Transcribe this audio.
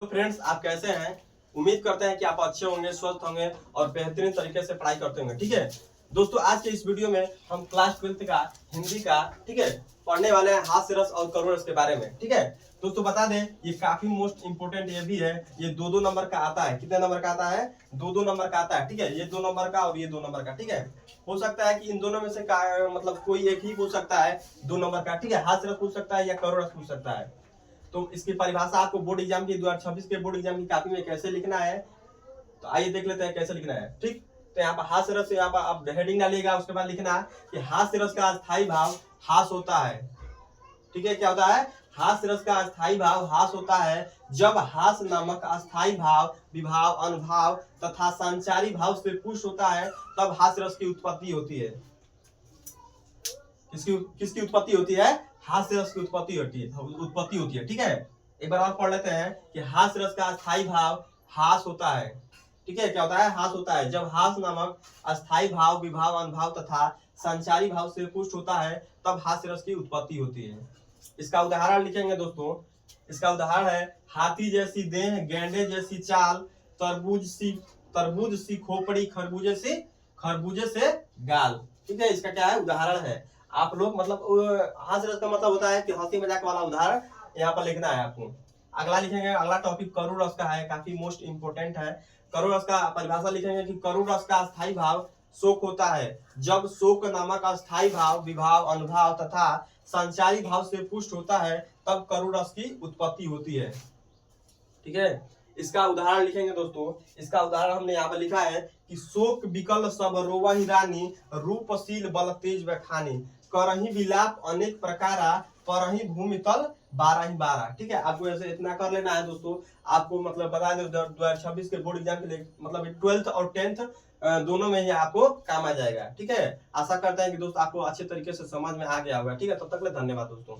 तो फ्रेंड्स, आप कैसे हैं? उम्मीद करते हैं कि आप अच्छे होंगे, स्वस्थ होंगे और बेहतरीन तरीके से पढ़ाई करते होंगे। ठीक है दोस्तों, आज के इस वीडियो में हम क्लास 12 का हिंदी का ठीक है पढ़ने वाले हैं हास्य रस और करुण रस के बारे में। ठीक है दोस्तों, बता दें ये काफी मोस्ट इंपोर्टेंट ये भी है। ये दो नंबर का आता है। कितने नंबर का आता है? दो नंबर का आता है। ठीक है, ये 2 नंबर का और ये 2 नंबर का। ठीक है, हो सकता है कि इन दोनों में से मतलब कोई एक ही पूछ सकता है 2 नंबर का। ठीक है, हास्य रस पूछ सकता है या करुण रस पूछ सकता है। तो इसकी परिभाषा आपको बोर्ड एग्जाम की 2026 के बोर्ड एग्जाम की कॉपी में कैसे लिखना है, तो आइए देख लेते हैं कैसे लिखना है। ठीक, तो यहाँ पर हास्य रस, यहाँ पर आप हेडिंग डालिएगा, उसके बाद लिखना है कि हास्य रस का अस्थाई भाव हास होता है। ठीक है, क्या होता है? हास्य रस का अस्थाई भाव हास होता है जब हास नामक अस्थाई भाव विभाव अनुभाव तथा संचारी भाव से पुष्ट होता है, तब हास्य रस की उत्पत्ति होती है। किसकी उत्पत्ति होती है? हास्य रस की उत्पत्ति होती है। ठीक है, एक बार और पढ़ लेते हैं कि हास्य रस का अस्थाई भाव हास होता है। ठीक है, क्या होता है? हास होता है जब हास नामक अस्थाई भाव विभाव अनुभाव तथा संचारी भाव से पुष्ट होता है, तब हास्य रस की उत्पत्ति होती है। इसका उदाहरण लिखेंगे दोस्तों। इसका उदाहरण है हाथी जैसी देह, गेंडे जैसी चाल, तरबूज सी खोपड़ी, खरबूजे से गाल। ठीक है, इसका क्या है? उदाहरण है। आप लोग मतलब हास्य रस का मतलब होता है कि हंसी मजाक वाला उदाहरण यहाँ पर लिखना है आपको। अगला लिखेंगे, अगला टॉपिक करुण रस का है, काफी मोस्ट इंपोर्टेंट है। करुण रस का परिभाषा लिखेंगे कि करुण रस का अस्थाई भाव शोक होता है जब शोक नामक अस्थाई भाव विभाव अनुभाव तथा संचारी भाव से पुष्ट होता है, तब करुण रस की उत्पत्ति होती है। ठीक है, इसका उदाहरण लिखेंगे दोस्तों। इसका उदाहरण हमने यहाँ पर लिखा है कि शोक विकल सब रोवहि रानी, रूपशील बल तेज बखानी, करही विलाप अनेक प्रकारा, परही भूमि तल 12 ठीक है, आपको ऐसे इतना कर लेना है दोस्तों। आपको मतलब बता दें 2026 के बोर्ड एग्जाम के लिए मतलब 12th और 10th दोनों में ही आपको काम आ जाएगा। ठीक है, आशा करते हैं कि दोस्त आपको अच्छे तरीके से समझ में आ गया होगा। ठीक है, तब तक के लिए धन्यवाद दोस्तों।